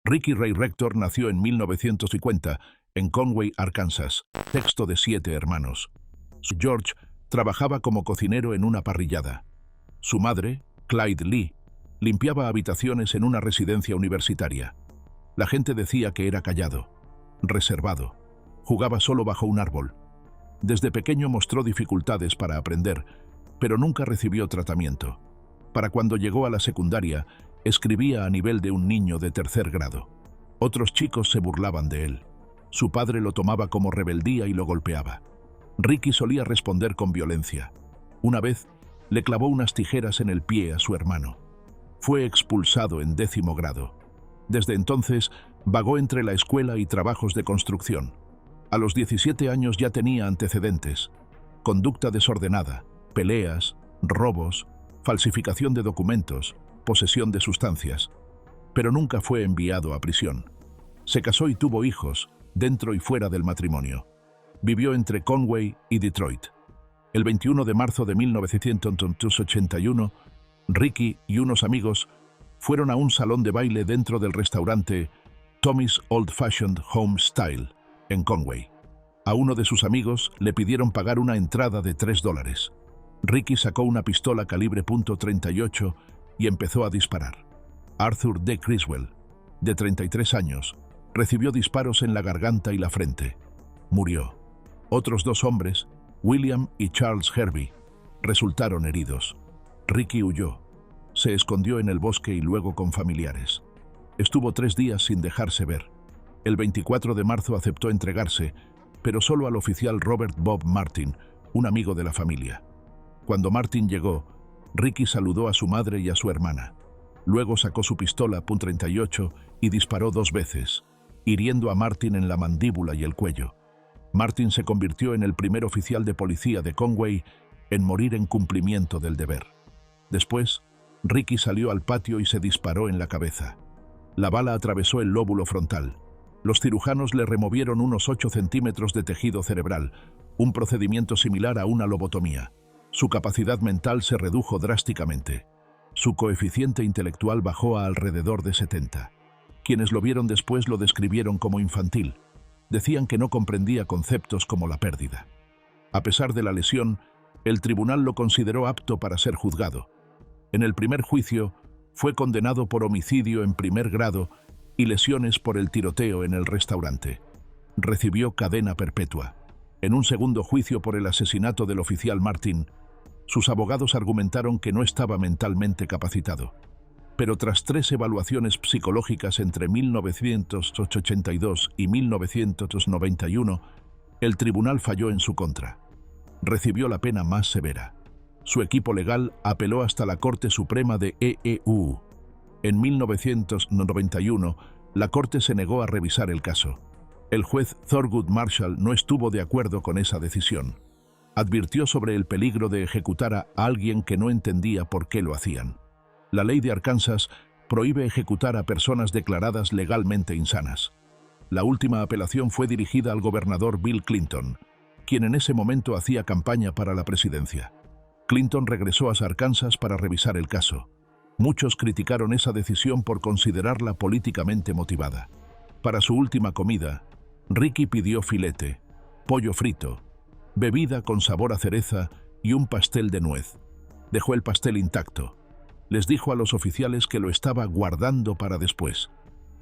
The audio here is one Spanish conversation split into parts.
Ricky Ray Rector nació en 1950 en Conway, Arkansas, sexto de 7 hermanos. George trabajaba como cocinero en una parrillada. Su madre, Clyde Lee, limpiaba habitaciones en una residencia universitaria. La gente decía que era callado, reservado, jugaba solo bajo un árbol. Desde pequeño mostró dificultades para aprender, pero nunca recibió tratamiento. Para cuando llegó a la secundaria, escribía a nivel de un niño de 3er grado. Otros chicos se burlaban de él. Su padre lo tomaba como rebeldía y lo golpeaba. Ricky solía responder con violencia. Una vez, le clavó unas tijeras en el pie a su hermano. Fue expulsado en 10º grado. Desde entonces, vagó entre la escuela y trabajos de construcción. A los 17 años ya tenía antecedentes: conducta desordenada, peleas, robos, falsificación de documentos, posesión de sustancias. Pero nunca fue enviado a prisión. Se casó y tuvo hijos, dentro y fuera del matrimonio. Vivió entre Conway y Detroit. El 21 de marzo de 1981, Ricky y unos amigos fueron a un salón de baile dentro del restaurante Tommy's Old Fashioned Home Style, en Conway. A uno de sus amigos le pidieron pagar una entrada de $3. Ricky sacó una pistola calibre .38 y empezó a disparar. Arthur D. Criswell, de 33 años, recibió disparos en la garganta y la frente. Murió. Otros 2 hombres, William y Charles Hervey, resultaron heridos. Ricky huyó. Se escondió en el bosque y luego con familiares. Estuvo 3 días sin dejarse ver. El 24 de marzo aceptó entregarse, pero solo al oficial Robert Bob Martin, un amigo de la familia. Cuando Martin llegó, Ricky saludó a su madre y a su hermana. Luego sacó su pistola .38 y disparó 2 veces, hiriendo a Martin en la mandíbula y el cuello. Martin se convirtió en el primer oficial de policía de Conway en morir en cumplimiento del deber. Después, Ricky salió al patio y se disparó en la cabeza. La bala atravesó el lóbulo frontal. Los cirujanos le removieron unos 8 centímetros de tejido cerebral, un procedimiento similar a una lobotomía. Su capacidad mental se redujo drásticamente. Su coeficiente intelectual bajó a alrededor de 70. Quienes lo vieron después lo describieron como infantil. Decían que no comprendía conceptos como la pérdida. A pesar de la lesión, el tribunal lo consideró apto para ser juzgado. En el primer juicio, fue condenado por homicidio en 1er grado y lesiones por el tiroteo en el restaurante. Recibió cadena perpetua. En un segundo juicio por el asesinato del oficial Martin, sus abogados argumentaron que no estaba mentalmente capacitado. Pero tras 3 evaluaciones psicológicas entre 1982 y 1991, el tribunal falló en su contra. Recibió la pena más severa. Su equipo legal apeló hasta la Corte Suprema de EEU. En 1991, la Corte se negó a revisar el caso. El juez Thurgood Marshall no estuvo de acuerdo con esa decisión. Advirtió sobre el peligro de ejecutar a alguien que no entendía por qué lo hacían. La ley de Arkansas prohíbe ejecutar a personas declaradas legalmente insanas. La última apelación fue dirigida al gobernador Bill Clinton, quien en ese momento hacía campaña para la presidencia. Clinton regresó a Arkansas para revisar el caso. Muchos criticaron esa decisión por considerarla políticamente motivada. Para su última comida, Ricky pidió filete, pollo frito, bebida con sabor a cereza y un pastel de nuez. Dejó el pastel intacto. Les dijo a los oficiales que lo estaba guardando para después.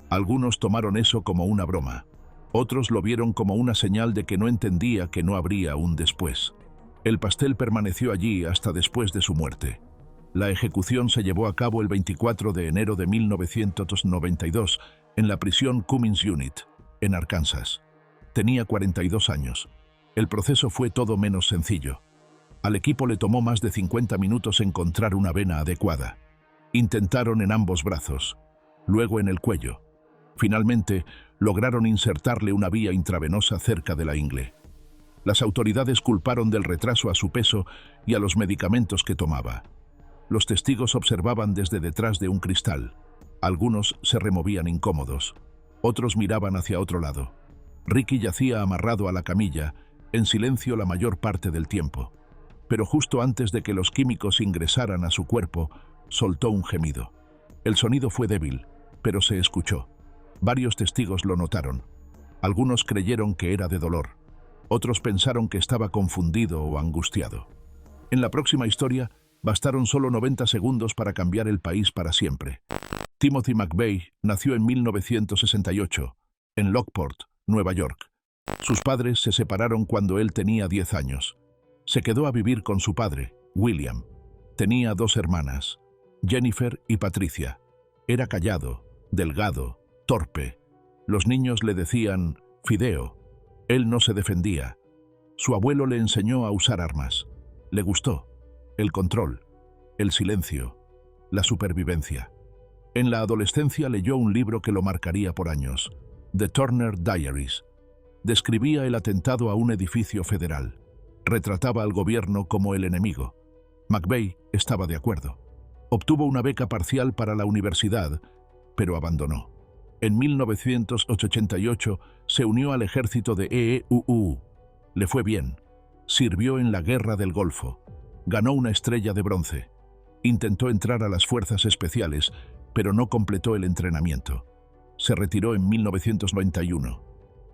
Algunos tomaron eso como una broma. Otros lo vieron como una señal de que no entendía que no habría un después. El pastel permaneció allí hasta después de su muerte. La ejecución se llevó a cabo el 24 de enero de 1992 en la prisión Cummings Unit, en Arkansas. Tenía 42 años. El proceso fue todo menos sencillo. Al equipo le tomó más de 50 minutos encontrar una vena adecuada. Intentaron en ambos brazos, luego en el cuello. Finalmente, lograron insertarle una vía intravenosa cerca de la ingle. Las autoridades culparon del retraso a su peso y a los medicamentos que tomaba. Los testigos observaban desde detrás de un cristal. Algunos se removían incómodos. Otros miraban hacia otro lado. Ricky yacía amarrado a la camilla, en silencio la mayor parte del tiempo. Pero justo antes de que los químicos ingresaran a su cuerpo, soltó un gemido. El sonido fue débil, pero se escuchó. Varios testigos lo notaron. Algunos creyeron que era de dolor. Otros pensaron que estaba confundido o angustiado. En la próxima historia, bastaron solo 90 segundos para cambiar el país para siempre. Timothy McVeigh nació en 1968, en Lockport, Nueva York. Sus padres se separaron cuando él tenía 10 años. Se quedó a vivir con su padre, William. Tenía 2 hermanas, Jennifer y Patricia. Era callado, delgado, torpe. Los niños le decían Fideo. Él no se defendía. Su abuelo le enseñó a usar armas. Le gustó el control, el silencio, la supervivencia. En la adolescencia leyó un libro que lo marcaría por años, The Turner Diaries. Describía el atentado a un edificio federal. Retrataba al gobierno como el enemigo. McVeigh estaba de acuerdo. Obtuvo una beca parcial para la universidad, pero abandonó. En 1988 se unió al ejército de EEUU. Le fue bien. Sirvió en la Guerra del Golfo. Ganó una estrella de bronce. Intentó entrar a las fuerzas especiales, pero no completó el entrenamiento. Se retiró en 1991.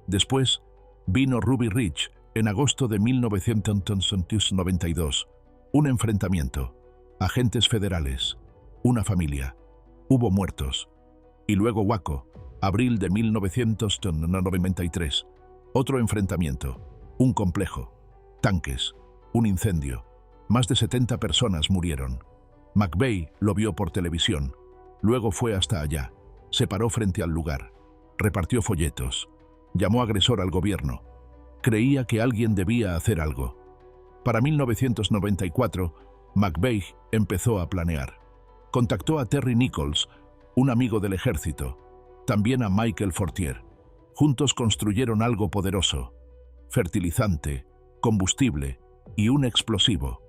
Después vino Ruby Ridge en agosto de 1992. Un enfrentamiento. Agentes federales. Una familia. Hubo muertos. Y luego Waco, abril de 1993. Otro enfrentamiento. Un complejo. Tanques. Un incendio. Más de 70 personas murieron. McVeigh lo vio por televisión. Luego fue hasta allá. Se paró frente al lugar. Repartió folletos. Llamó agresor al gobierno. Creía que alguien debía hacer algo. Para 1994, McVeigh empezó a planear. Contactó a Terry Nichols, un amigo del ejército, también a Michael Fortier. Juntos construyeron algo poderoso: fertilizante, combustible y un explosivo.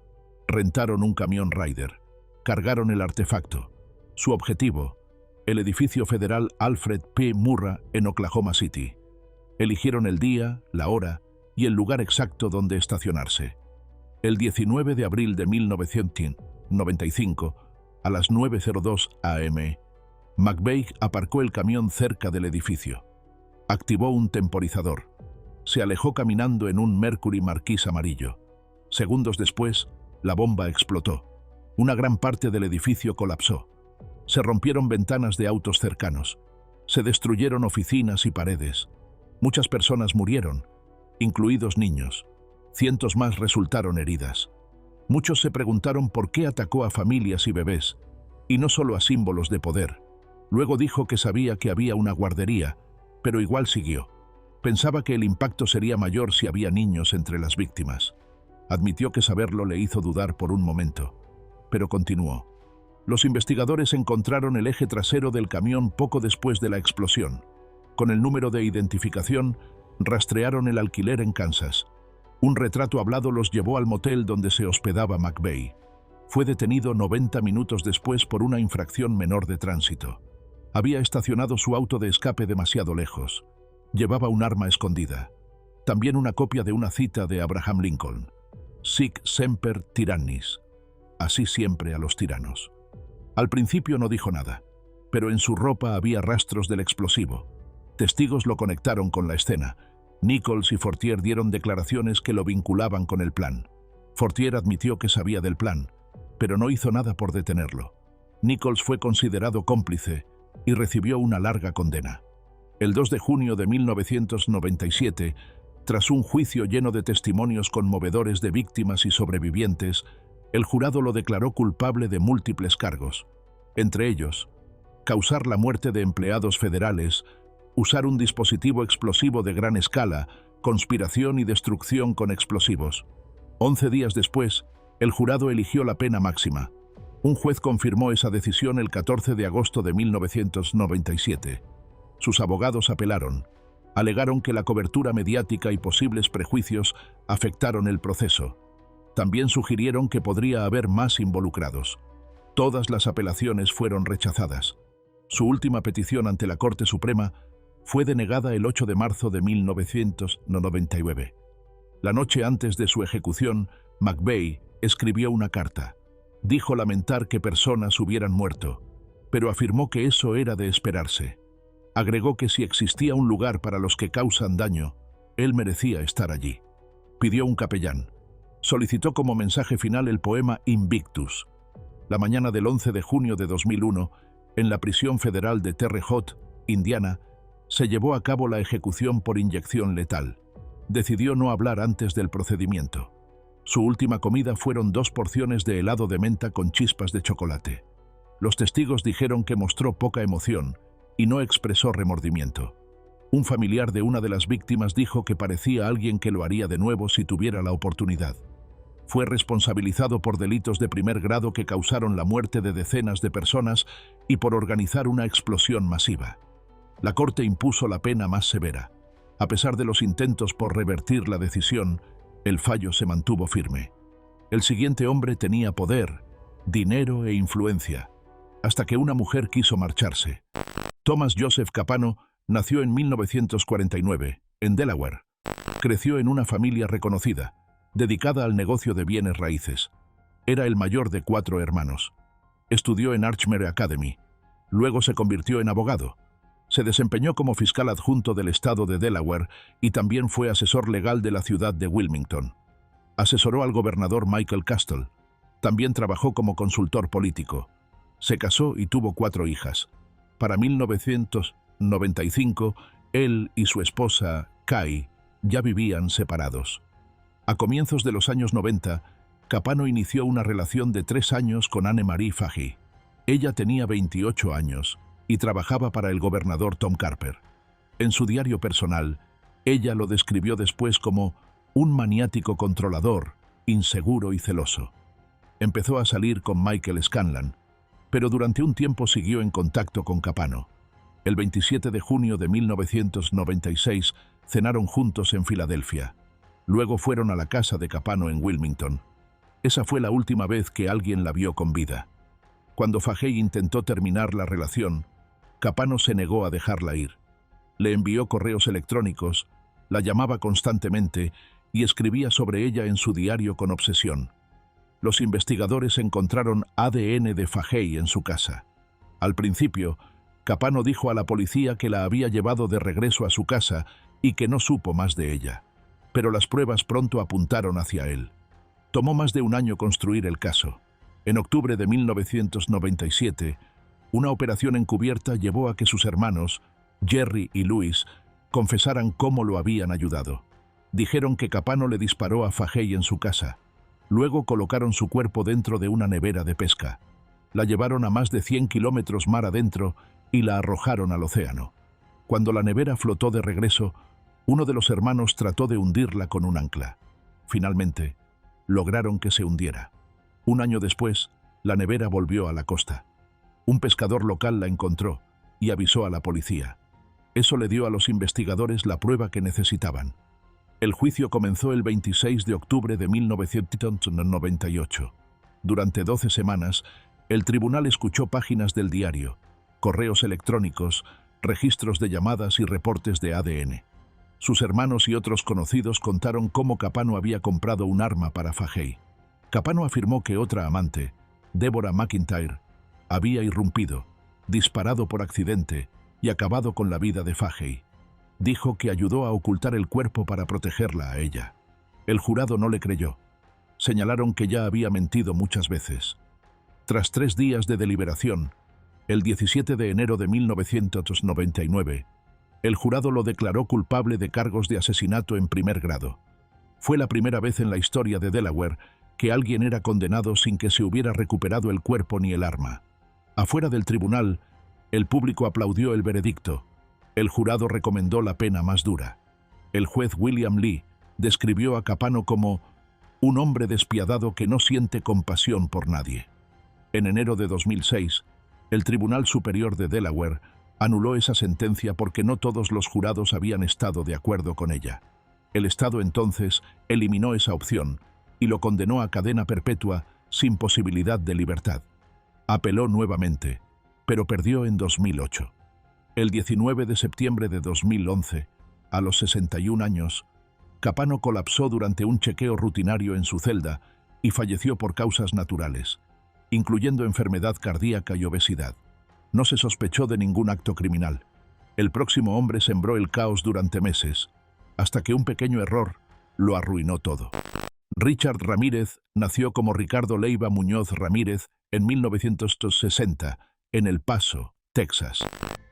Rentaron un camión Ryder. Cargaron el artefacto. Su objetivo: el edificio federal Alfred P. Murrah en Oklahoma City. Eligieron el día, la hora y el lugar exacto donde estacionarse. El 19 de abril de 1995, a las 9:02 am, McVeigh aparcó el camión cerca del edificio. Activó un temporizador. Se alejó caminando en un Mercury Marquis amarillo. Segundos después, la bomba explotó. Una gran parte del edificio colapsó. Se rompieron ventanas de autos cercanos. Se destruyeron oficinas y paredes. Muchas personas murieron, incluidos niños. Cientos más resultaron heridas. Muchos se preguntaron por qué atacó a familias y bebés, y no solo a símbolos de poder. Luego dijo que sabía que había una guardería, pero igual siguió. Pensaba que el impacto sería mayor si había niños entre las víctimas. Admitió que saberlo le hizo dudar por un momento, pero continuó. Los investigadores encontraron el eje trasero del camión poco después de la explosión. Con el número de identificación, rastrearon el alquiler en Kansas. Un retrato hablado los llevó al motel donde se hospedaba McVeigh. Fue detenido 90 minutos después por una infracción menor de tránsito. Había estacionado su auto de escape demasiado lejos. Llevaba un arma escondida. También una copia de una cita de Abraham Lincoln. Sic semper tyrannis. Así siempre a los tiranos. Al principio no dijo nada, pero en su ropa había rastros del explosivo. Testigos lo conectaron con la escena. Nichols y Fortier dieron declaraciones que lo vinculaban con el plan. Fortier admitió que sabía del plan, pero no hizo nada por detenerlo. Nichols fue considerado cómplice y recibió una larga condena. El 2 de junio de 1997, tras un juicio lleno de testimonios conmovedores de víctimas y sobrevivientes, el jurado lo declaró culpable de múltiples cargos, entre ellos, causar la muerte de empleados federales, usar un dispositivo explosivo de gran escala, conspiración y destrucción con explosivos. 11 días después, el jurado eligió la pena máxima. Un juez confirmó esa decisión el 14 de agosto de 1997. Sus abogados apelaron. Alegaron que la cobertura mediática y posibles prejuicios afectaron el proceso. También sugirieron que podría haber más involucrados. Todas las apelaciones fueron rechazadas. Su última petición ante la Corte Suprema fue denegada el 8 de marzo de 1999. La noche antes de su ejecución, McVeigh escribió una carta. Dijo lamentar que personas hubieran muerto, pero afirmó que eso era de esperarse. Agregó que si existía un lugar para los que causan daño, él merecía estar allí. Pidió un capellán. Solicitó como mensaje final el poema Invictus. La mañana del 11 de junio de 2001, en la prisión federal de Terre Haute, Indiana, se llevó a cabo la ejecución por inyección letal. Decidió no hablar antes del procedimiento. Su última comida fueron 2 porciones de helado de menta con chispas de chocolate. Los testigos dijeron que mostró poca emoción y no expresó remordimiento. Un familiar de una de las víctimas dijo que parecía alguien que lo haría de nuevo si tuviera la oportunidad. Fue responsabilizado por delitos de primer grado que causaron la muerte de decenas de personas y por organizar una explosión masiva. La Corte impuso la pena más severa. A pesar de los intentos por revertir la decisión, el fallo se mantuvo firme. El siguiente hombre tenía poder, dinero e influencia, hasta que una mujer quiso marcharse. Thomas Joseph Capano nació en 1949, en Delaware. Creció en una familia reconocida, dedicada al negocio de bienes raíces. Era el mayor de 4 hermanos. Estudió en Archmere Academy. Luego se convirtió en abogado. Se desempeñó como fiscal adjunto del estado de Delaware y también fue asesor legal de la ciudad de Wilmington. Asesoró al gobernador Michael Castle. También trabajó como consultor político. Se casó y tuvo 4 hijas. Para 1995, él y su esposa, Kai, ya vivían separados. A comienzos de los años 90, Capano inició una relación de 3 años con Anne-Marie Fahey. Ella tenía 28 años y trabajaba para el gobernador Tom Carper. En su diario personal, ella lo describió después como un maniático controlador, inseguro y celoso. Empezó a salir con Michael Scanlan, pero durante un tiempo siguió en contacto con Capano. El 27 de junio de 1996 cenaron juntos en Filadelfia. Luego fueron a la casa de Capano en Wilmington. Esa fue la última vez que alguien la vio con vida. Cuando Fahey intentó terminar la relación, Capano se negó a dejarla ir. Le envió correos electrónicos, la llamaba constantemente y escribía sobre ella en su diario con obsesión. Los investigadores encontraron ADN de Fahey en su casa. Al principio, Capano dijo a la policía que la había llevado de regreso a su casa y que no supo más de ella. Pero las pruebas pronto apuntaron hacia él. Tomó más de un año construir el caso. En octubre de 1997, una operación encubierta llevó a que sus hermanos, Jerry y Louis, confesaran cómo lo habían ayudado. Dijeron que Capano le disparó a Fahey en su casa. Luego colocaron su cuerpo dentro de una nevera de pesca. La llevaron a más de 100 kilómetros mar adentro y la arrojaron al océano. Cuando la nevera flotó de regreso, uno de los hermanos trató de hundirla con un ancla. Finalmente, lograron que se hundiera. Un año después, la nevera volvió a la costa. Un pescador local la encontró y avisó a la policía. Eso le dio a los investigadores la prueba que necesitaban. El juicio comenzó el 26 de octubre de 1998. Durante 12 semanas, el tribunal escuchó páginas del diario, correos electrónicos, registros de llamadas y reportes de ADN. Sus hermanos y otros conocidos contaron cómo Capano había comprado un arma para Fahey. Capano afirmó que otra amante, Deborah McIntyre, había irrumpido, disparado por accidente y acabado con la vida de Fahey. Dijo que ayudó a ocultar el cuerpo para protegerla a ella. El jurado no le creyó. Señalaron que ya había mentido muchas veces. Tras 3 días de deliberación, el 17 de enero de 1999, el jurado lo declaró culpable de cargos de asesinato en primer grado. Fue la primera vez en la historia de Delaware que alguien era condenado sin que se hubiera recuperado el cuerpo ni el arma. Afuera del tribunal, el público aplaudió el veredicto. El jurado recomendó la pena más dura. El juez William Lee describió a Capano como un hombre despiadado que no siente compasión por nadie. En enero de 2006, el Tribunal Superior de Delaware anuló esa sentencia porque no todos los jurados habían estado de acuerdo con ella. El Estado entonces eliminó esa opción y lo condenó a cadena perpetua sin posibilidad de libertad. Apeló nuevamente, pero perdió en 2008. El 19 de septiembre de 2011, a los 61 años, Capano colapsó durante un chequeo rutinario en su celda y falleció por causas naturales, incluyendo enfermedad cardíaca y obesidad. No se sospechó de ningún acto criminal. El próximo hombre sembró el caos durante meses, hasta que un pequeño error lo arruinó todo. Richard Ramírez nació como Ricardo Leiva Muñoz Ramírez en 1960, en El Paso, Texas.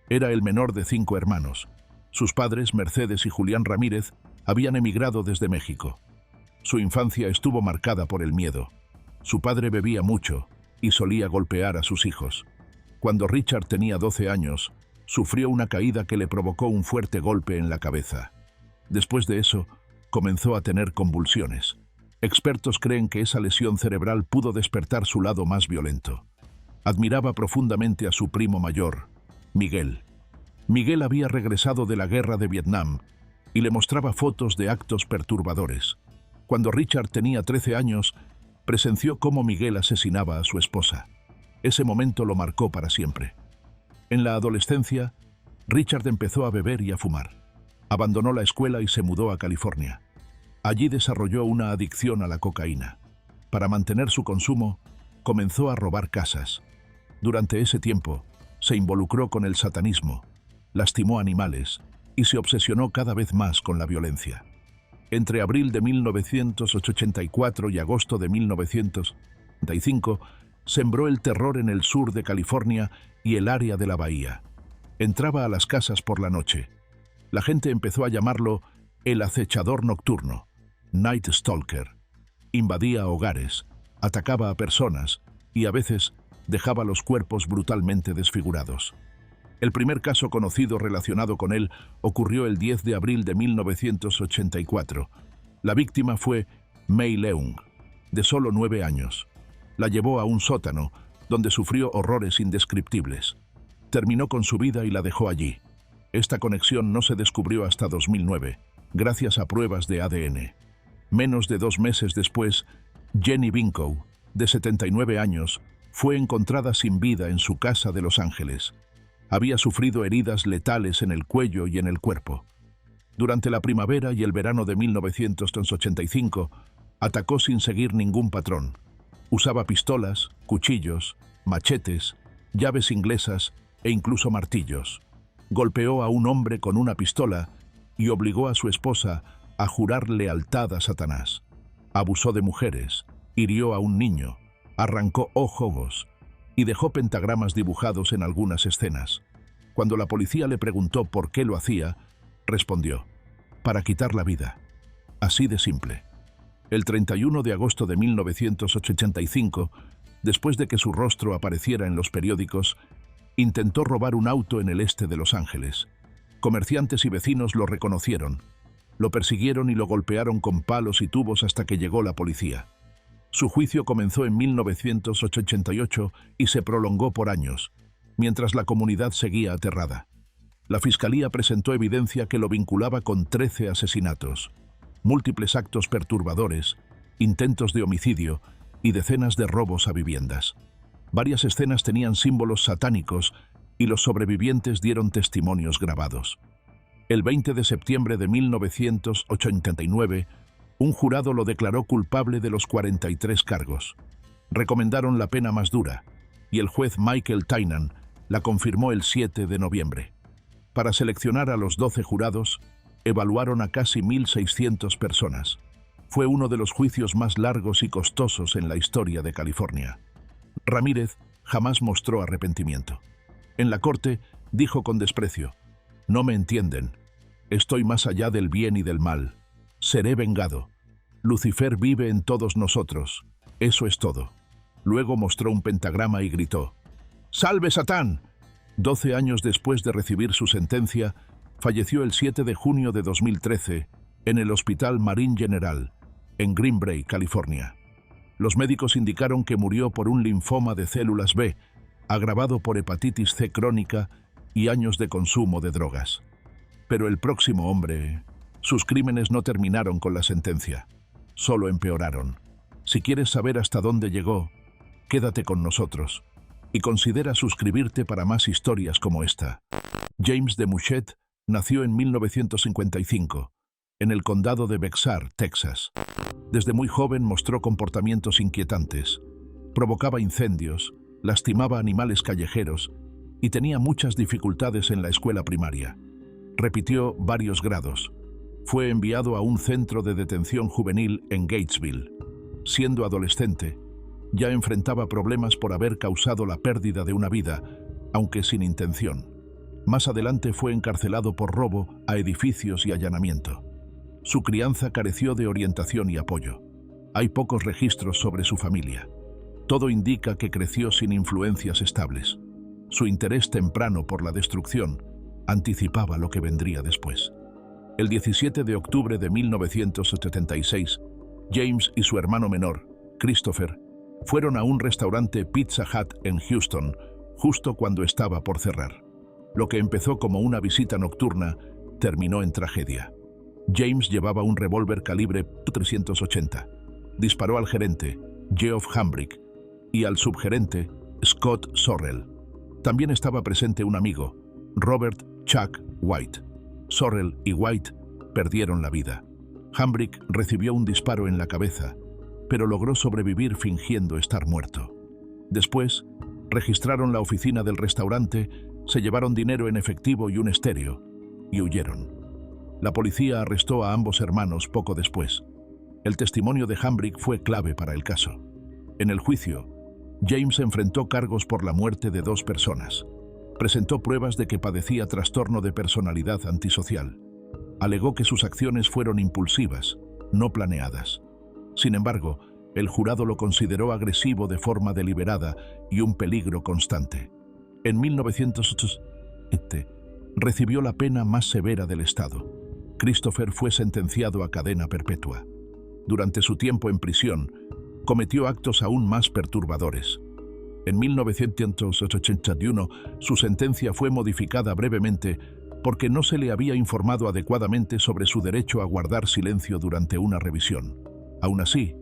Era el menor de 5 hermanos. Sus padres, Mercedes y Julián Ramírez, habían emigrado desde México. Su infancia estuvo marcada por el miedo. Su padre bebía mucho y solía golpear a sus hijos. Cuando Richard tenía 12 años, sufrió una caída que le provocó un fuerte golpe en la cabeza. Después de eso, comenzó a tener convulsiones. Expertos creen que esa lesión cerebral pudo despertar su lado más violento. Admiraba profundamente a su primo mayor, Miguel. Miguel había regresado de la guerra de Vietnam y le mostraba fotos de actos perturbadores. Cuando Richard tenía 13 años, presenció cómo Miguel asesinaba a su esposa. Ese momento lo marcó para siempre. En la adolescencia, Richard empezó a beber y a fumar. Abandonó la escuela y se mudó a California. Allí desarrolló una adicción a la cocaína. Para mantener su consumo, comenzó a robar casas. Durante ese tiempo, se involucró con el satanismo, lastimó animales y se obsesionó cada vez más con la violencia. Entre abril de 1984 y agosto de 1985, sembró el terror en el sur de California y el área de la bahía. Entraba a las casas por la noche. La gente empezó a llamarlo el acechador nocturno, Night Stalker. Invadía hogares, atacaba a personas y a veces dejaba los cuerpos brutalmente desfigurados. El primer caso conocido relacionado con él ocurrió el 10 de abril de 1984. La víctima fue Mei Leung, de solo 9 años. La llevó a un sótano, donde sufrió horrores indescriptibles. Terminó con su vida y la dejó allí. Esta conexión no se descubrió hasta 2009, gracias a pruebas de ADN. Menos de 2 meses después, Jenny Binkow, de 79 años, fue encontrada sin vida en su casa de Los Ángeles. Había sufrido heridas letales en el cuello y en el cuerpo. Durante la primavera y el verano de 1985, atacó sin seguir ningún patrón. Usaba pistolas, cuchillos, machetes, llaves inglesas e incluso martillos. Golpeó a un hombre con una pistola y obligó a su esposa a jurar lealtad a Satanás. Abusó de mujeres, hirió a un niño, arrancó ojos y dejó pentagramas dibujados en algunas escenas. Cuando la policía le preguntó por qué lo hacía, respondió: para quitar la vida. Así de simple. El 31 de agosto de 1985, después de que su rostro apareciera en los periódicos, intentó robar un auto en el este de Los Ángeles. Comerciantes y vecinos lo reconocieron. Lo persiguieron y lo golpearon con palos y tubos hasta que llegó la policía. Su juicio comenzó en 1988 y se prolongó por años, mientras la comunidad seguía aterrada. La fiscalía presentó evidencia que lo vinculaba con 13 asesinatos, múltiples actos perturbadores, intentos de homicidio y decenas de robos a viviendas. Varias escenas tenían símbolos satánicos y los sobrevivientes dieron testimonios grabados. El 20 de septiembre de 1989, un jurado lo declaró culpable de los 43 cargos. Recomendaron la pena más dura, y el juez Michael Tynan la confirmó el 7 de noviembre. Para seleccionar a los 12 jurados, evaluaron a casi 1.600 personas. Fue uno de los juicios más largos y costosos en la historia de California. Ramírez jamás mostró arrepentimiento. En la corte, dijo con desprecio: «No me entienden. Estoy más allá del bien y del mal. Seré vengado. Lucifer vive en todos nosotros. Eso es todo». Luego mostró un pentagrama y gritó: «¡Salve Satán!». 12 años después de recibir su sentencia, falleció el 7 de junio de 2013 en el Hospital Marin General, en Green Bay, California. Los médicos indicaron que murió por un linfoma de células B, agravado por hepatitis C crónica y años de consumo de drogas. Pero el próximo hombre... Sus crímenes no terminaron con la sentencia, solo empeoraron. Si quieres saber hasta dónde llegó, quédate con nosotros y considera suscribirte para más historias como esta. James DeMouchet nació en 1955, en el condado de Bexar, Texas. Desde muy joven mostró comportamientos inquietantes. Provocaba incendios, lastimaba animales callejeros y tenía muchas dificultades en la escuela primaria. Repitió varios grados. Fue enviado a un centro de detención juvenil en Gatesville. Siendo adolescente, ya enfrentaba problemas por haber causado la pérdida de una vida, aunque sin intención. Más adelante fue encarcelado por robo a edificios y allanamiento. Su crianza careció de orientación y apoyo. Hay pocos registros sobre su familia. Todo indica que creció sin influencias estables. Su interés temprano por la destrucción anticipaba lo que vendría después. El 17 de octubre de 1976, James y su hermano menor, Christopher, fueron a un restaurante Pizza Hut en Houston, justo cuando estaba por cerrar. Lo que empezó como una visita nocturna terminó en tragedia. James llevaba un revólver calibre .380. Disparó al gerente, Geoff Hambrick, y al subgerente, Scott Sorrell. También estaba presente un amigo, Robert Chuck White. Sorrell y White perdieron la vida. Hambrick recibió un disparo en la cabeza, pero logró sobrevivir fingiendo estar muerto. Después, registraron la oficina del restaurante, se llevaron dinero en efectivo y un estéreo, y huyeron. La policía arrestó a ambos hermanos poco después. El testimonio de Hambrick fue clave para el caso. En el juicio, James enfrentó cargos por la muerte de 2 personas. Presentó pruebas de que padecía trastorno de personalidad antisocial. Alegó que sus acciones fueron impulsivas, no planeadas. Sin embargo, el jurado lo consideró agresivo de forma deliberada y un peligro constante. En 1980, recibió la pena más severa del Estado. Christopher fue sentenciado a cadena perpetua. Durante su tiempo en prisión, cometió actos aún más perturbadores. En 1981, su sentencia fue modificada brevemente porque no se le había informado adecuadamente sobre su derecho a guardar silencio durante una revisión. Aún así,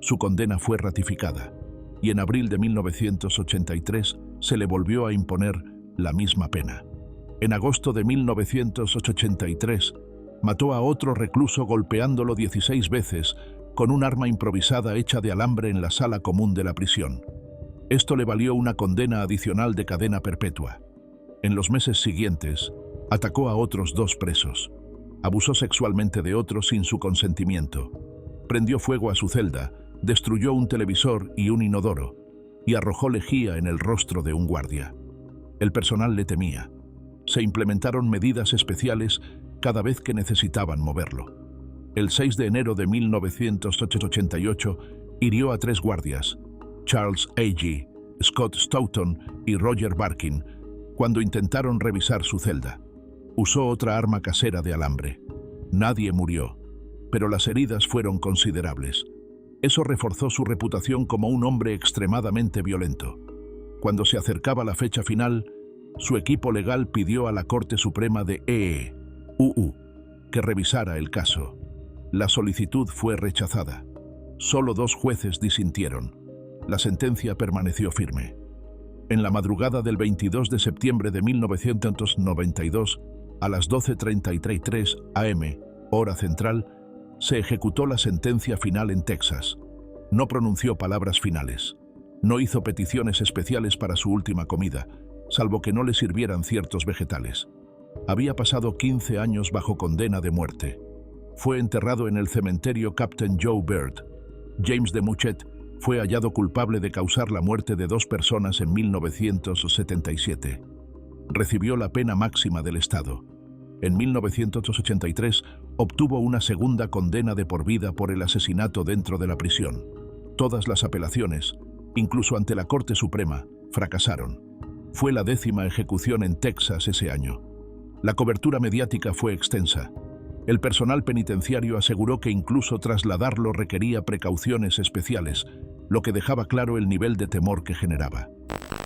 su condena fue ratificada, y en abril de 1983 se le volvió a imponer la misma pena. En agosto de 1983, mató a otro recluso golpeándolo 16 veces con un arma improvisada hecha de alambre en la sala común de la prisión. Esto le valió una condena adicional de cadena perpetua. En los meses siguientes, atacó a otros 2 presos. Abusó sexualmente de otros sin su consentimiento. Prendió fuego a su celda, destruyó un televisor y un inodoro, y arrojó lejía en el rostro de un guardia. El personal le temía. Se implementaron medidas especiales cada vez que necesitaban moverlo. El 6 de enero de 1988 hirió a 3 guardias, Charles Agee, Scott Stoughton y Roger Barkin, cuando intentaron revisar su celda. Usó otra arma casera de alambre. Nadie murió, pero las heridas fueron considerables. Eso reforzó su reputación como un hombre extremadamente violento. Cuando se acercaba la fecha final, su equipo legal pidió a la Corte Suprema de EEUU que revisara el caso. La solicitud fue rechazada. Solo 2 jueces disintieron. La sentencia permaneció firme. En la madrugada del 22 de septiembre de 1992, a las 12:33 am, hora central, se ejecutó la sentencia final en Texas. No pronunció palabras finales. No hizo peticiones especiales para su última comida, salvo que no le sirvieran ciertos vegetales. Había pasado 15 años bajo condena de muerte. Fue enterrado en el cementerio Captain Joe Byrd. James DeMuchet fue hallado culpable de causar la muerte de 2 personas en 1977. Recibió la pena máxima del Estado. En 1983 obtuvo una segunda condena de por vida por el asesinato dentro de la prisión. Todas las apelaciones, incluso ante la Corte Suprema, fracasaron. Fue la 10ª ejecución en Texas ese año. La cobertura mediática fue extensa. El personal penitenciario aseguró que incluso trasladarlo requería precauciones especiales, lo que dejaba claro el nivel de temor que generaba.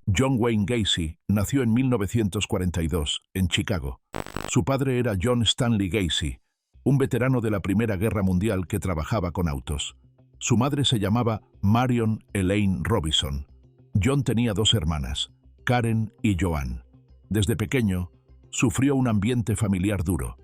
John Wayne Gacy nació en 1942, en Chicago. Su padre era John Stanley Gacy, un veterano de la Primera Guerra Mundial que trabajaba con autos. Su madre se llamaba Marion Elaine Robinson. John tenía 2 hermanas, Karen y Joan. Desde pequeño, sufrió un ambiente familiar duro.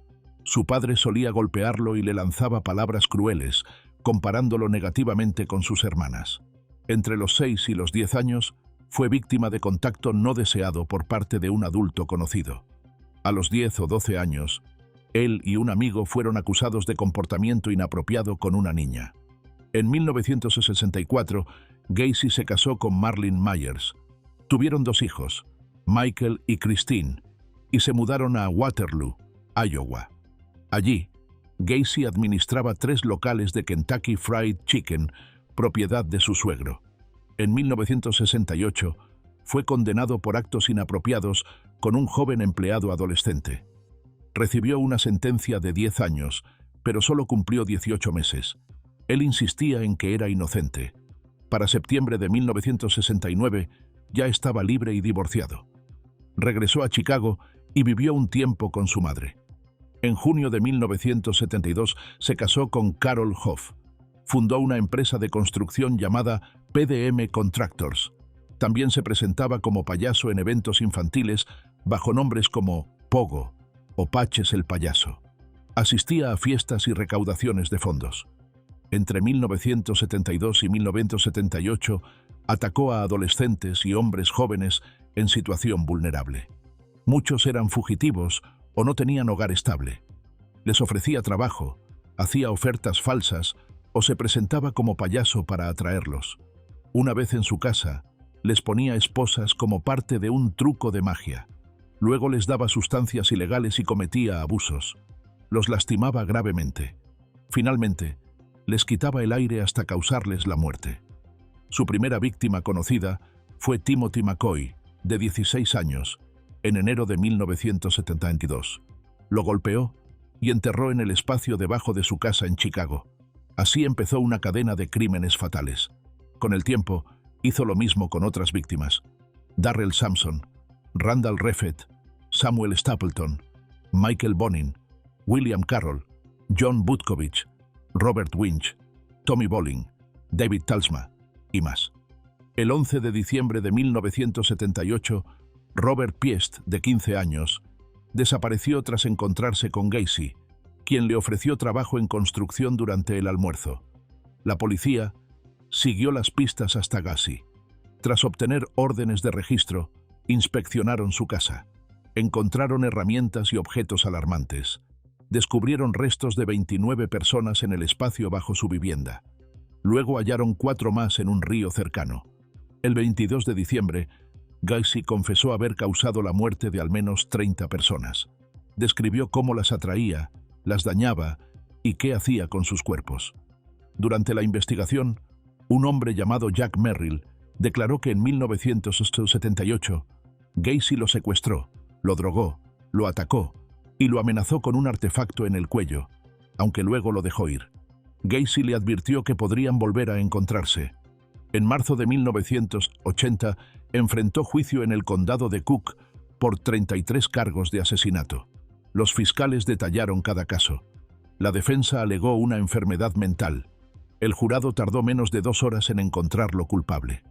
Su padre solía golpearlo y le lanzaba palabras crueles, comparándolo negativamente con sus hermanas. Entre los 6 y los 10 años, fue víctima de contacto no deseado por parte de un adulto conocido. A los 10 o 12 años, él y un amigo fueron acusados de comportamiento inapropiado con una niña. En 1964, Gacy se casó con Marlene Myers. Tuvieron 2 hijos, Michael y Christine, y se mudaron a Waterloo, Iowa. Allí, Gacy administraba 3 locales de Kentucky Fried Chicken, propiedad de su suegro. En 1968, fue condenado por actos inapropiados con un joven empleado adolescente. Recibió una sentencia de 10 años, pero solo cumplió 18 meses. Él insistía en que era inocente. Para septiembre de 1969, ya estaba libre y divorciado. Regresó a Chicago y vivió un tiempo con su madre. En junio de 1972 se casó con Carol Hoff. Fundó una empresa de construcción llamada PDM Contractors. También se presentaba como payaso en eventos infantiles bajo nombres como Pogo o Patches el Payaso. Asistía a fiestas y recaudaciones de fondos. Entre 1972 y 1978 atacó a adolescentes y hombres jóvenes en situación vulnerable. Muchos eran fugitivos o no tenían hogar estable. Les ofrecía trabajo, hacía ofertas falsas o se presentaba como payaso para atraerlos. Una vez en su casa, les ponía esposas como parte de un truco de magia. Luego les daba sustancias ilegales y cometía abusos. Los lastimaba gravemente. Finalmente, les quitaba el aire hasta causarles la muerte. Su primera víctima conocida fue Timothy McCoy, de 16 años, en enero de 1972. Lo golpeó y enterró en el espacio debajo de su casa en Chicago. Así empezó una cadena de crímenes fatales. Con el tiempo, hizo lo mismo con otras víctimas: Darrell Sampson, Randall Refet, Samuel Stapleton, Michael Bonin, William Carroll, John Butkovich, Robert Winch, Tommy Bolling, David Talsma y más. El 11 de diciembre de 1978, Robert Piest, de 15 años, desapareció tras encontrarse con Gacy, quien le ofreció trabajo en construcción durante el almuerzo. La policía siguió las pistas hasta Gacy. Tras obtener órdenes de registro, inspeccionaron su casa. Encontraron herramientas y objetos alarmantes. Descubrieron restos de 29 personas en el espacio bajo su vivienda. Luego hallaron 4 más en un río cercano. El 22 de diciembre, Gacy confesó haber causado la muerte de al menos 30 personas. Describió cómo las atraía, las dañaba y qué hacía con sus cuerpos. Durante la investigación, un hombre llamado Jack Merrill declaró que en 1978 Gacy lo secuestró, lo drogó, lo atacó y lo amenazó con un artefacto en el cuello, aunque luego lo dejó ir. Gacy le advirtió que podrían volver a encontrarse. En marzo de 1980 enfrentó juicio en el condado de Cook por 33 cargos de asesinato. Los fiscales detallaron cada caso. La defensa alegó una enfermedad mental. El jurado tardó menos de 2 horas en encontrarlo culpable.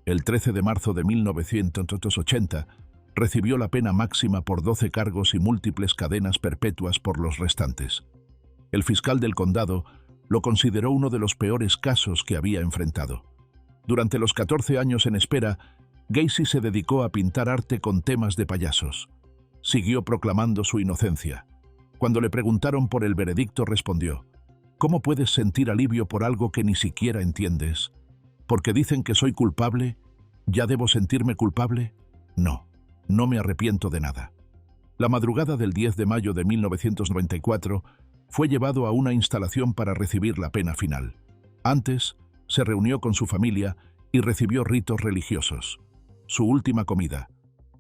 El 13 de marzo de 1980 recibió la pena máxima por 12 cargos y múltiples cadenas perpetuas por los restantes. El fiscal del condado lo consideró uno de los peores casos que había enfrentado. Durante los 14 años en espera, Gacy se dedicó a pintar arte con temas de payasos. Siguió proclamando su inocencia. Cuando le preguntaron por el veredicto, respondió: ¿Cómo puedes sentir alivio por algo que ni siquiera entiendes? ¿Porque dicen que soy culpable? ¿Ya debo sentirme culpable? No, no me arrepiento de nada. La madrugada del 10 de mayo de 1994 fue llevado a una instalación para recibir la pena final. Antes, se reunió con su familia y recibió ritos religiosos. Su última comida: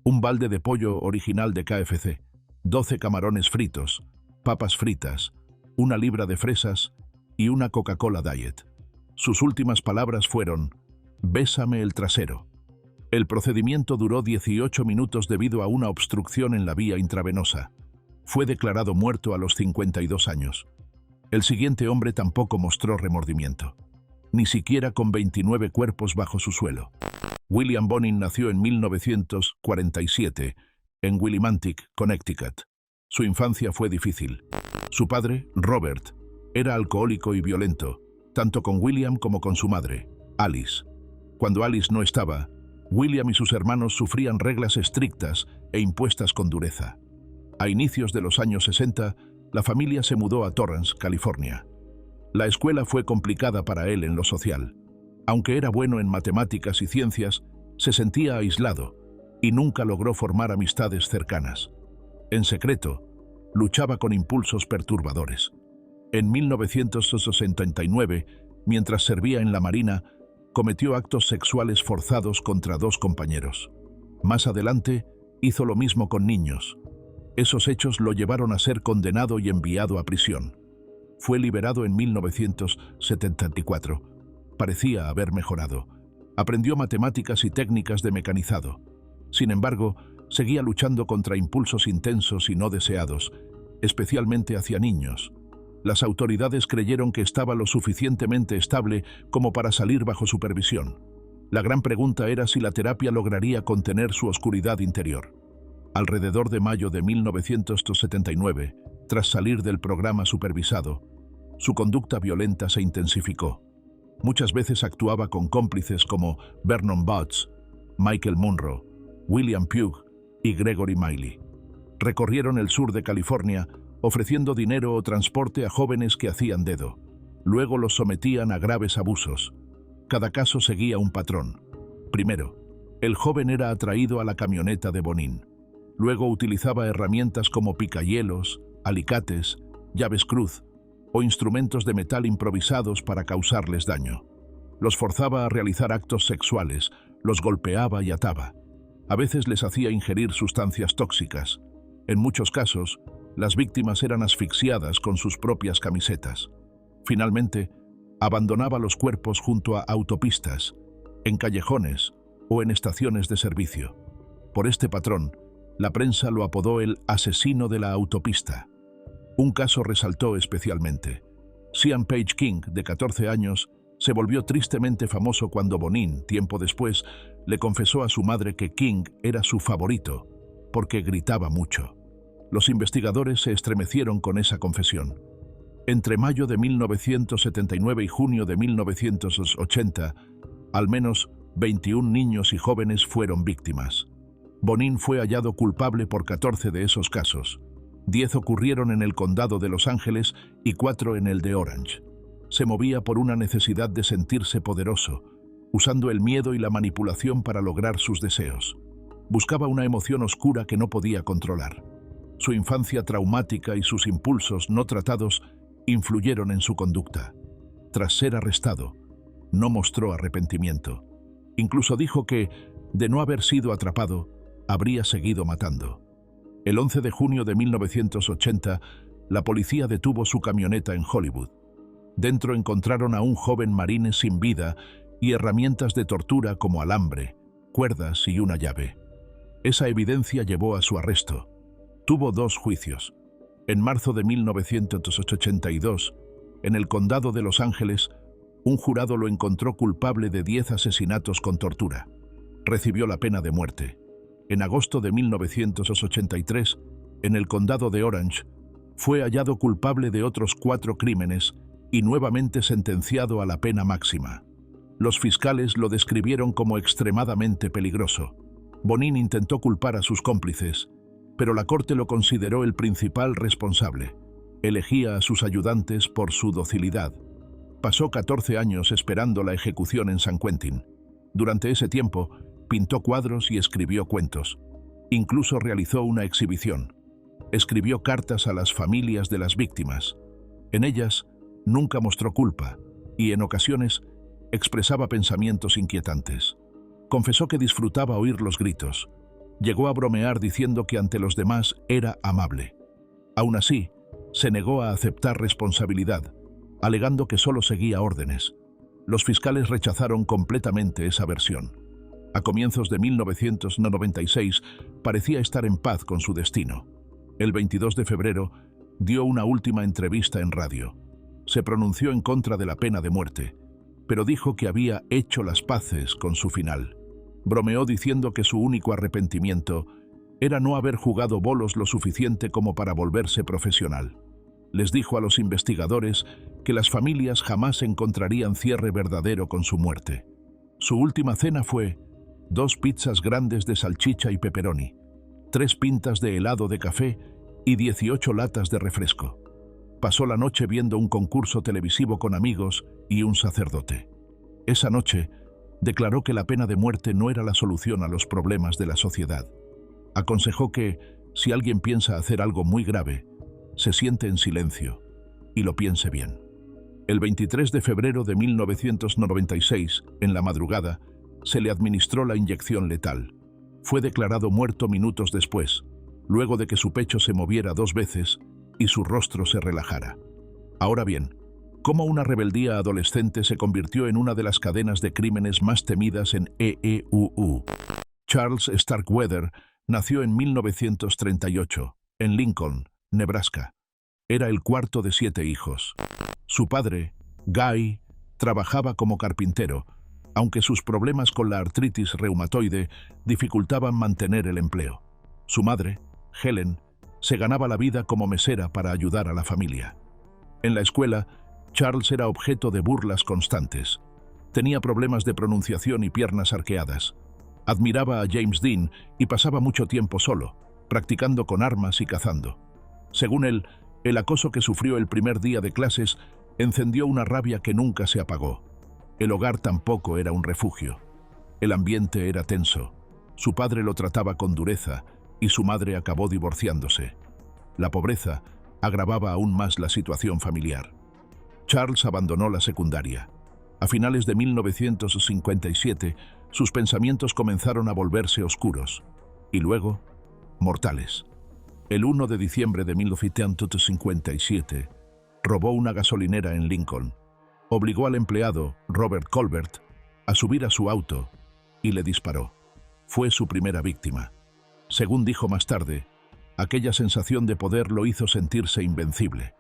un balde de pollo original de KFC, 12 camarones fritos, papas fritas, una libra de fresas y una Coca-Cola Diet. Sus últimas palabras fueron: «Bésame el trasero». El procedimiento duró 18 minutos debido a una obstrucción en la vía intravenosa. Fue declarado muerto a los 52 años. El siguiente hombre tampoco mostró remordimiento, ni siquiera con 29 cuerpos bajo su suelo. William Bonin nació en 1947 en Willimantic, Connecticut. Su infancia fue difícil. Su padre, Robert, era alcohólico y violento, tanto con William como con su madre, Alice. Cuando Alice no estaba, William y sus hermanos sufrían reglas estrictas e impuestas con dureza. A inicios de los años 60, la familia se mudó a Torrance, California. La escuela fue complicada para él en lo social. Aunque era bueno en matemáticas y ciencias, se sentía aislado y nunca logró formar amistades cercanas. En secreto, luchaba con impulsos perturbadores. En 1969, mientras servía en la Marina, cometió actos sexuales forzados contra 2 compañeros. Más adelante, hizo lo mismo con niños. Esos hechos lo llevaron a ser condenado y enviado a prisión. Fue liberado en 1974. Parecía haber mejorado. Aprendió matemáticas y técnicas de mecanizado. Sin embargo, seguía luchando contra impulsos intensos y no deseados, especialmente hacia niños. Las autoridades creyeron que estaba lo suficientemente estable como para salir bajo supervisión. La gran pregunta era si la terapia lograría contener su oscuridad interior. Alrededor de mayo de 1979, tras salir del programa supervisado, su conducta violenta se intensificó. Muchas veces actuaba con cómplices como Vernon Butts, Michael Monroe, William Pugh y Gregory Miley. Recorrieron el sur de California ofreciendo dinero o transporte a jóvenes que hacían dedo. Luego los sometían a graves abusos. Cada caso seguía un patrón. Primero, el joven era atraído a la camioneta de Bonin. Luego utilizaba herramientas como picahielos, alicates, llaves cruz o instrumentos de metal improvisados para causarles daño. Los forzaba a realizar actos sexuales, los golpeaba y ataba. A veces les hacía ingerir sustancias tóxicas. En muchos casos, las víctimas eran asfixiadas con sus propias camisetas. Finalmente, abandonaba los cuerpos junto a autopistas, en callejones o en estaciones de servicio. Por este patrón, la prensa lo apodó el asesino de la autopista. Un caso resaltó especialmente. Sean Page King, de 14 años, se volvió tristemente famoso cuando Bonin, tiempo después, le confesó a su madre que King era su favorito, porque gritaba mucho. Los investigadores se estremecieron con esa confesión. Entre mayo de 1979 y junio de 1980, al menos 21 niños y jóvenes fueron víctimas. Bonin fue hallado culpable por 14 de esos casos. 10 ocurrieron en el condado de Los Ángeles y 4 en el de Orange. Se movía por una necesidad de sentirse poderoso, usando el miedo y la manipulación para lograr sus deseos. Buscaba una emoción oscura que no podía controlar. Su infancia traumática y sus impulsos no tratados influyeron en su conducta. Tras ser arrestado, no mostró arrepentimiento. Incluso dijo que, de no haber sido atrapado, habría seguido matando. El 11 de junio de 1980, la policía detuvo su camioneta en Hollywood. Dentro encontraron a un joven marine sin vida y herramientas de tortura como alambre, cuerdas y una llave. Esa evidencia llevó a su arresto. Tuvo 2 juicios. En marzo de 1982, en el condado de Los Ángeles, un jurado lo encontró culpable de 10 asesinatos con tortura. Recibió la pena de muerte. En agosto de 1983, en el condado de Orange, fue hallado culpable de otros 4 crímenes y nuevamente sentenciado a la pena máxima. Los fiscales lo describieron como extremadamente peligroso. Bonin intentó culpar a sus cómplices, pero la corte lo consideró el principal responsable. Elegía a sus ayudantes por su docilidad. Pasó 14 años esperando la ejecución en San Quentin. Durante ese tiempo, pintó cuadros y escribió cuentos. Incluso realizó una exhibición. Escribió cartas a las familias de las víctimas. En ellas, nunca mostró culpa y, en ocasiones, expresaba pensamientos inquietantes. Confesó que disfrutaba oír los gritos. Llegó a bromear diciendo que ante los demás era amable. Aún así, se negó a aceptar responsabilidad, alegando que solo seguía órdenes. Los fiscales rechazaron completamente esa versión. A comienzos de 1996, parecía estar en paz con su destino. El 22 de febrero, dio una última entrevista en radio. Se pronunció en contra de la pena de muerte, pero dijo que había hecho las paces con su final. Bromeó diciendo que su único arrepentimiento era no haber jugado bolos lo suficiente como para volverse profesional. Les dijo a los investigadores que las familias jamás encontrarían cierre verdadero con su muerte. Su última cena fue: 2 pizzas grandes de salchicha y pepperoni, 3 pintas de helado de café y 18 latas de refresco. Pasó la noche viendo un concurso televisivo con amigos y un sacerdote. Esa noche, declaró que la pena de muerte no era la solución a los problemas de la sociedad. Aconsejó que, si alguien piensa hacer algo muy grave, se siente en silencio y lo piense bien. El 23 de febrero de 1996, en la madrugada, se le administró la inyección letal. Fue declarado muerto minutos después, luego de que su pecho se moviera 2 veces y su rostro se relajara. Ahora bien, ¿cómo una rebeldía adolescente se convirtió en una de las cadenas de crímenes más temidas en EEUU? Charles Starkweather nació en 1938, en Lincoln, Nebraska. Era el cuarto de 7 hijos. Su padre, Guy, trabajaba como carpintero, aunque sus problemas con la artritis reumatoide dificultaban mantener el empleo. Su madre, Helen, se ganaba la vida como mesera para ayudar a la familia. En la escuela, Charles era objeto de burlas constantes. Tenía problemas de pronunciación y piernas arqueadas. Admiraba a James Dean y pasaba mucho tiempo solo, practicando con armas y cazando. Según él, el acoso que sufrió el primer día de clases encendió una rabia que nunca se apagó. El hogar tampoco era un refugio. El ambiente era tenso. Su padre lo trataba con dureza y su madre acabó divorciándose. La pobreza agravaba aún más la situación familiar. Charles abandonó la secundaria. A finales de 1957, sus pensamientos comenzaron a volverse oscuros y luego mortales. El 1 de diciembre de 1957, robó una gasolinera en Lincoln. Obligó al empleado, Robert Colbert, a subir a su auto y le disparó. Fue su primera víctima. Según dijo más tarde, aquella sensación de poder lo hizo sentirse invencible.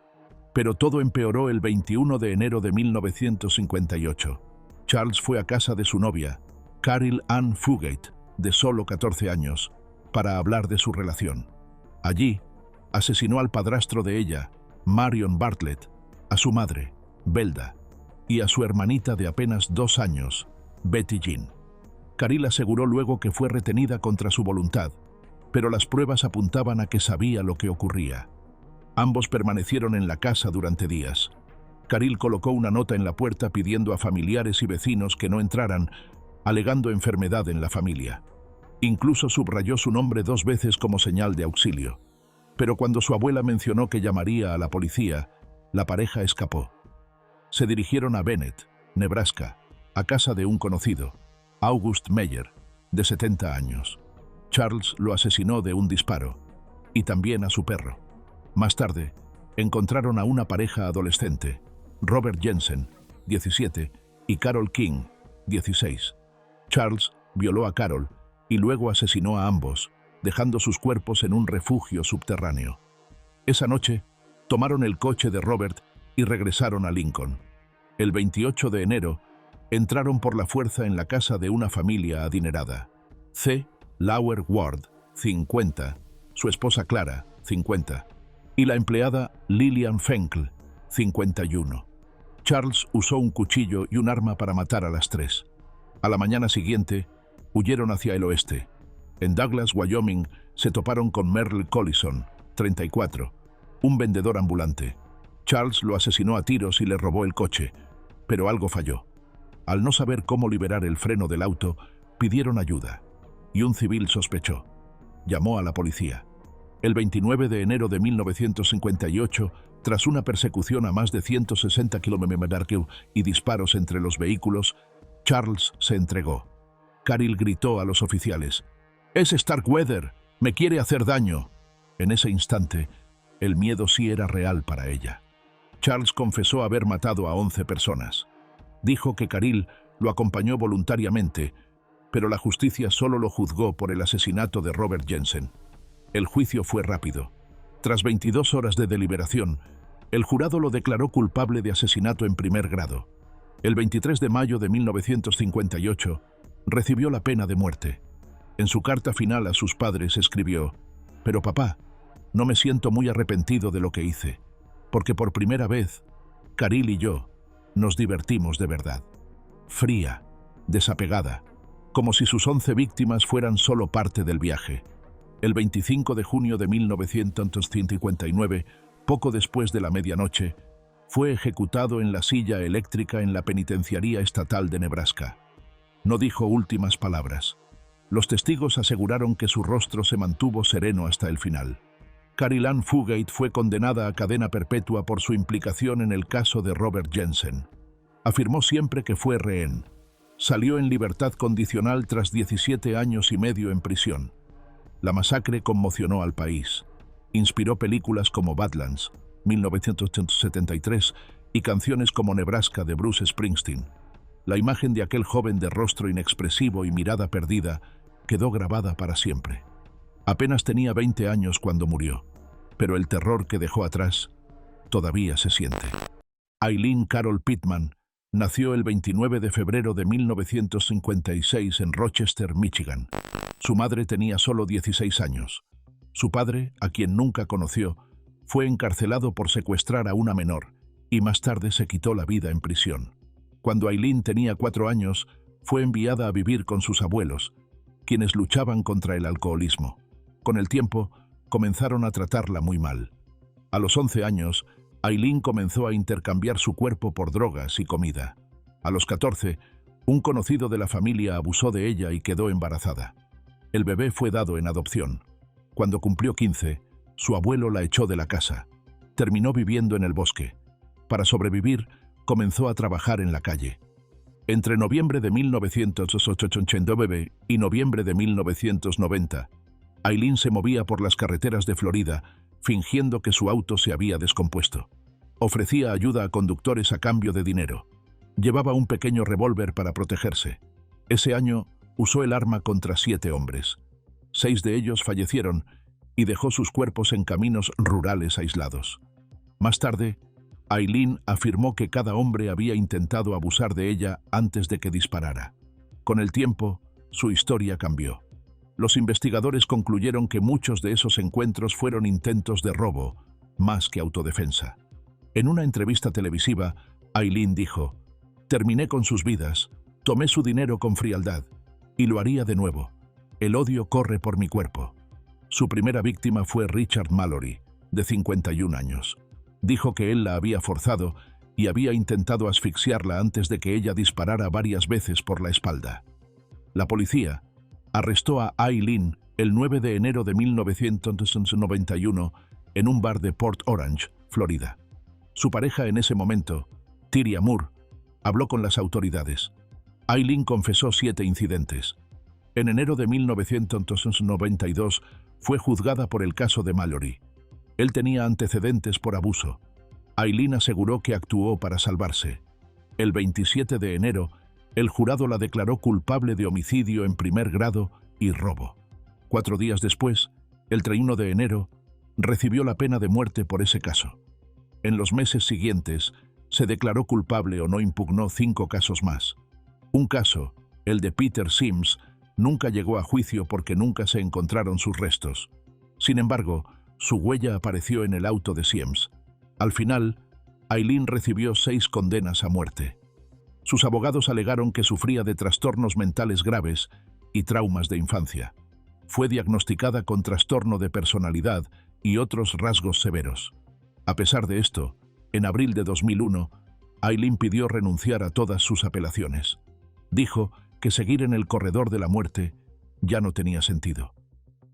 Pero todo empeoró el 21 de enero de 1958. Charles fue a casa de su novia, Carol Ann Fugate, de solo 14 años, para hablar de su relación. Allí, asesinó al padrastro de ella, Marion Bartlett, a su madre, Belda, y a su hermanita de apenas 2 años, Betty Jean. Carol aseguró luego que fue retenida contra su voluntad, pero las pruebas apuntaban a que sabía lo que ocurría. Ambos permanecieron en la casa durante días. Carol colocó una nota en la puerta pidiendo a familiares y vecinos que no entraran, alegando enfermedad en la familia. Incluso subrayó su nombre 2 veces como señal de auxilio. Pero cuando su abuela mencionó que llamaría a la policía, la pareja escapó. Se dirigieron a Bennett, Nebraska, a casa de un conocido, August Meyer, de 70 años. Charles lo asesinó de un disparo, y también a su perro. Más tarde, encontraron a una pareja adolescente, Robert Jensen, 17, y Carol King, 16. Charles violó a Carol y luego asesinó a ambos, dejando sus cuerpos en un refugio subterráneo. Esa noche, tomaron el coche de Robert y regresaron a Lincoln. El 28 de enero, entraron por la fuerza en la casa de una familia adinerada. C. Lauer Ward, 50, su esposa Clara, 50, y la empleada Lillian Fenkl, 51. Charles usó un cuchillo y un arma para matar a las 3. A la mañana siguiente, huyeron hacia el oeste. En Douglas, Wyoming, se toparon con Merle Collison, 34, un vendedor ambulante. Charles lo asesinó a tiros y le robó el coche, pero algo falló. Al no saber cómo liberar el freno del auto, pidieron ayuda, y un civil sospechó. Llamó a la policía. El 29 de enero de 1958, tras una persecución a más de 160 km/h y disparos entre los vehículos, Charles se entregó. Carol gritó a los oficiales: «¡Es Starkweather! ¡Me quiere hacer daño!». En ese instante, el miedo sí era real para ella. Charles confesó haber matado a 11 personas. Dijo que Carol lo acompañó voluntariamente, pero la justicia solo lo juzgó por el asesinato de Robert Jensen. El juicio fue rápido. Tras 22 horas de deliberación, el jurado lo declaró culpable de asesinato en primer grado. El 23 de mayo de 1958, recibió la pena de muerte. En su carta final a sus padres escribió: «Pero papá, no me siento muy arrepentido de lo que hice, porque por primera vez, Carol y yo nos divertimos de verdad». Fría, desapegada, como si sus 11 víctimas fueran solo parte del viaje. El 25 de junio de 1959, poco después de la medianoche, fue ejecutado en la silla eléctrica en la Penitenciaría Estatal de Nebraska. No dijo últimas palabras. Los testigos aseguraron que su rostro se mantuvo sereno hasta el final. Caril Ann Fugate fue condenada a cadena perpetua por su implicación en el caso de Robert Jensen. Afirmó siempre que fue rehén. Salió en libertad condicional tras 17 años y medio en prisión. La masacre conmocionó al país. Inspiró películas como Badlands, 1973, y canciones como Nebraska de Bruce Springsteen. La imagen de aquel joven de rostro inexpresivo y mirada perdida quedó grabada para siempre. Apenas tenía 20 años cuando murió, pero el terror que dejó atrás todavía se siente. Eileen Carol Pittman nació el 29 de febrero de 1956 en Rochester, Michigan. Su madre tenía solo 16 años. Su padre, a quien nunca conoció, fue encarcelado por secuestrar a una menor y más tarde se quitó la vida en prisión. Cuando Eileen tenía 4 años, fue enviada a vivir con sus abuelos, quienes luchaban contra el alcoholismo. Con el tiempo, comenzaron a tratarla muy mal. A los 11 años, Eileen comenzó a intercambiar su cuerpo por drogas y comida. A los 14, un conocido de la familia abusó de ella y quedó embarazada. El bebé fue dado en adopción. Cuando cumplió 15, su abuelo la echó de la casa. Terminó viviendo en el bosque. Para sobrevivir, comenzó a trabajar en la calle. Entre noviembre de 1989 y noviembre de 1990, Eileen se movía por las carreteras de Florida, fingiendo que su auto se había descompuesto. Ofrecía ayuda a conductores a cambio de dinero. Llevaba un pequeño revólver para protegerse. Ese año usó el arma contra 7 hombres. 6 de ellos fallecieron y dejó sus cuerpos en caminos rurales aislados. Más tarde, Eileen afirmó que cada hombre había intentado abusar de ella antes de que disparara. Con el tiempo, su historia cambió. Los investigadores concluyeron que muchos de esos encuentros fueron intentos de robo, más que autodefensa. En una entrevista televisiva, Eileen dijo: «Terminé con sus vidas, tomé su dinero con frialdad, y lo haría de nuevo. El odio corre por mi cuerpo». Su primera víctima fue Richard Mallory, de 51 años. Dijo que él la había forzado y había intentado asfixiarla antes de que ella disparara varias veces por la espalda. La policía arrestó a Eileen el 9 de enero de 1991 en un bar de Port Orange, Florida. Su pareja en ese momento, Tyria Moore, habló con las autoridades. Eileen confesó 7 incidentes. En enero de 1992 fue juzgada por el caso de Mallory. Él tenía antecedentes por abuso. Eileen aseguró que actuó para salvarse. El 27 de enero, el jurado la declaró culpable de homicidio en primer grado y robo. 4 días después, el 31 de enero, recibió la pena de muerte por ese caso. En los meses siguientes, se declaró culpable o no impugnó 5 casos más. Un caso, el de Peter Sims, nunca llegó a juicio porque nunca se encontraron sus restos. Sin embargo, su huella apareció en el auto de Sims. Al final, Eileen recibió 6 condenas a muerte. Sus abogados alegaron que sufría de trastornos mentales graves y traumas de infancia. Fue diagnosticada con trastorno de personalidad y otros rasgos severos. A pesar de esto, en abril de 2001, Eileen pidió renunciar a todas sus apelaciones. Dijo que seguir en el corredor de la muerte ya no tenía sentido.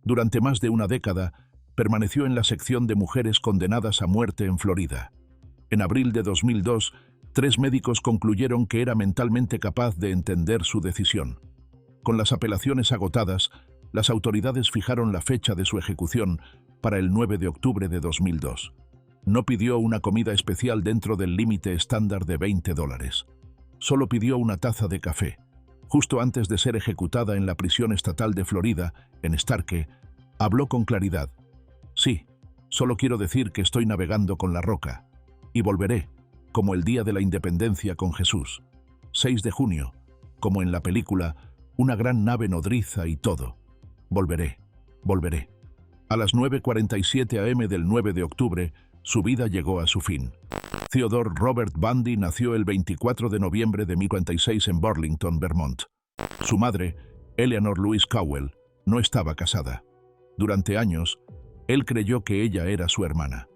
Durante más de una década, permaneció en la sección de mujeres condenadas a muerte en Florida. En abril de 2002, 3 médicos concluyeron que era mentalmente capaz de entender su decisión. Con las apelaciones agotadas, las autoridades fijaron la fecha de su ejecución para el 9 de octubre de 2002. No pidió una comida especial dentro del límite estándar de $20. Solo pidió una taza de café. Justo antes de ser ejecutada en la prisión estatal de Florida, en Starke, habló con claridad. «Sí, solo quiero decir que estoy navegando con la roca. Y volveré, como el día de la independencia con Jesús. 6 de junio, como en la película, una gran nave nodriza y todo. Volveré, volveré». A las 9:47 am del 9 de octubre, su vida llegó a su fin. Theodore Robert Bundy nació el 24 de noviembre de 1946 en Burlington, Vermont. Su madre, Eleanor Louise Cowell, no estaba casada. Durante años, él creyó que ella era su hermana.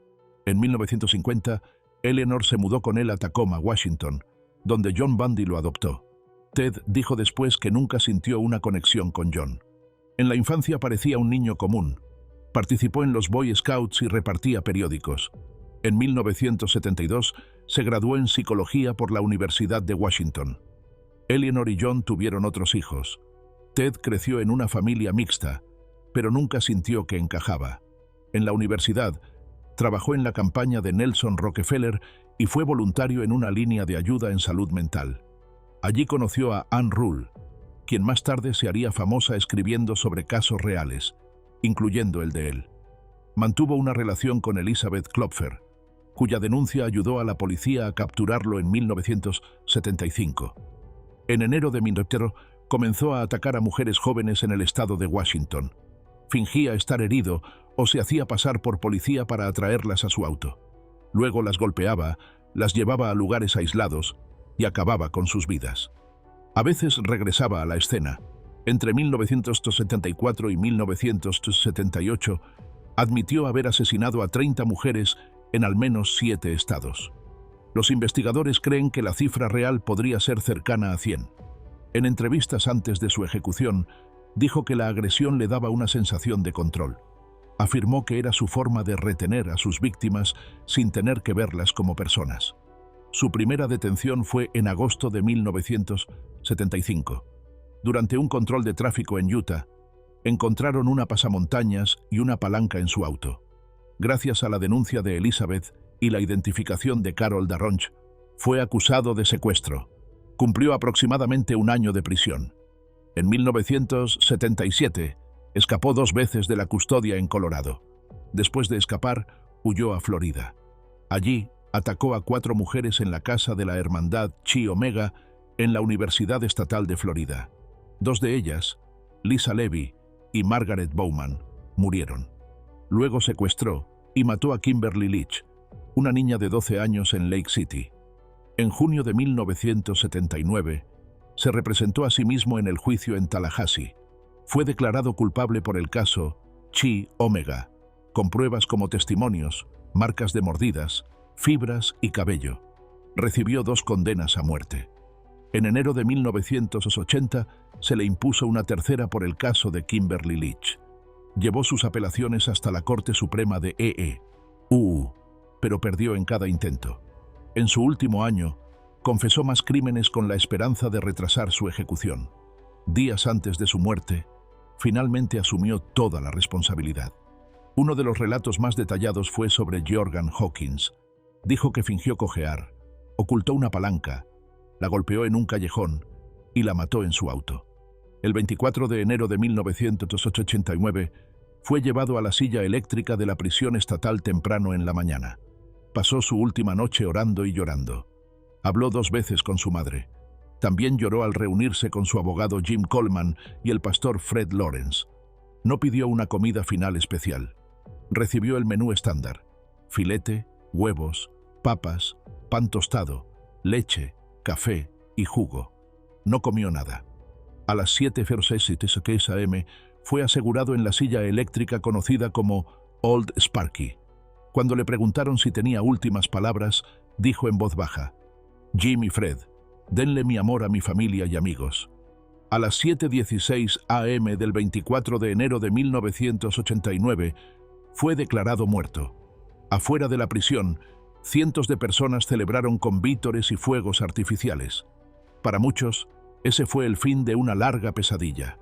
En 1950, Eleanor se mudó con él a Tacoma, Washington, donde John Bundy lo adoptó. Ted dijo después que nunca sintió una conexión con John. En la infancia parecía un niño común. Participó en los Boy Scouts y repartía periódicos. En 1972 se graduó en psicología por la Universidad de Washington. Eleanor y John tuvieron otros hijos. Ted creció en una familia mixta, pero nunca sintió que encajaba. En la universidad, trabajó en la campaña de Nelson Rockefeller y fue voluntario en una línea de ayuda en salud mental. Allí conoció a Ann Rule, quien más tarde se haría famosa escribiendo sobre casos reales, incluyendo el de él. Mantuvo una relación con Elizabeth Klopfer, cuya denuncia ayudó a la policía a capturarlo en 1975. En enero de 1900 comenzó a atacar a mujeres jóvenes en el estado de Washington. Fingía estar herido o se hacía pasar por policía para atraerlas a su auto. Luego las golpeaba, las llevaba a lugares aislados y acababa con sus vidas. A veces regresaba a la escena. Entre 1974 y 1978, admitió haber asesinado a 30 mujeres en al menos 7 estados. Los investigadores creen que la cifra real podría ser cercana a 100. En entrevistas antes de su ejecución, dijo que la agresión le daba una sensación de control. Afirmó que era su forma de retener a sus víctimas sin tener que verlas como personas. Su primera detención fue en agosto de 1975. Durante un control de tráfico en Utah, encontraron una pasamontañas y una palanca en su auto. Gracias a la denuncia de Elizabeth y la identificación de Carol Darronch, fue acusado de secuestro. Cumplió aproximadamente un año de prisión. En 1977, escapó 2 veces de la custodia en Colorado. Después de escapar, huyó a Florida. Allí, atacó a 4 mujeres en la casa de la hermandad Chi Omega en la Universidad Estatal de Florida. 2 de ellas, Lisa Levy y Margaret Bowman, murieron. Luego secuestró y mató a Kimberly Leach, una niña de 12 años en Lake City. En junio de 1979, se representó a sí mismo en el juicio en Tallahassee. Fue declarado culpable por el caso Chi Omega, con pruebas como testimonios, marcas de mordidas, fibras y cabello. Recibió 2 condenas a muerte. En enero de 1980 se le impuso una tercera por el caso de Kimberly Leach. Llevó sus apelaciones hasta la Corte Suprema de pero perdió en cada intento. En su último año, confesó más crímenes con la esperanza de retrasar su ejecución. Días antes de su muerte, finalmente asumió toda la responsabilidad. Uno de los relatos más detallados fue sobre Georgan Hawkins. Dijo que fingió cojear, ocultó una palanca, la golpeó en un callejón y la mató en su auto. El 24 de enero de 1989 fue llevado a la silla eléctrica de la prisión estatal temprano en la mañana. Pasó su última noche orando y llorando. Habló 2 veces con su madre. También lloró al reunirse con su abogado Jim Coleman y el pastor Fred Lawrence. No pidió una comida final especial. Recibió el menú estándar: filete, huevos, papas, pan tostado, leche, café y jugo. No comió nada. A las 7:06 am fue asegurado en la silla eléctrica conocida como Old Sparky. Cuando le preguntaron si tenía últimas palabras, dijo en voz baja: Jim y Fred, denle mi amor a mi familia y amigos. A las 7:16 am del 24 de enero de 1989, fue declarado muerto. Afuera de la prisión, cientos de personas celebraron con vítores y fuegos artificiales. Para muchos, ese fue el fin de una larga pesadilla.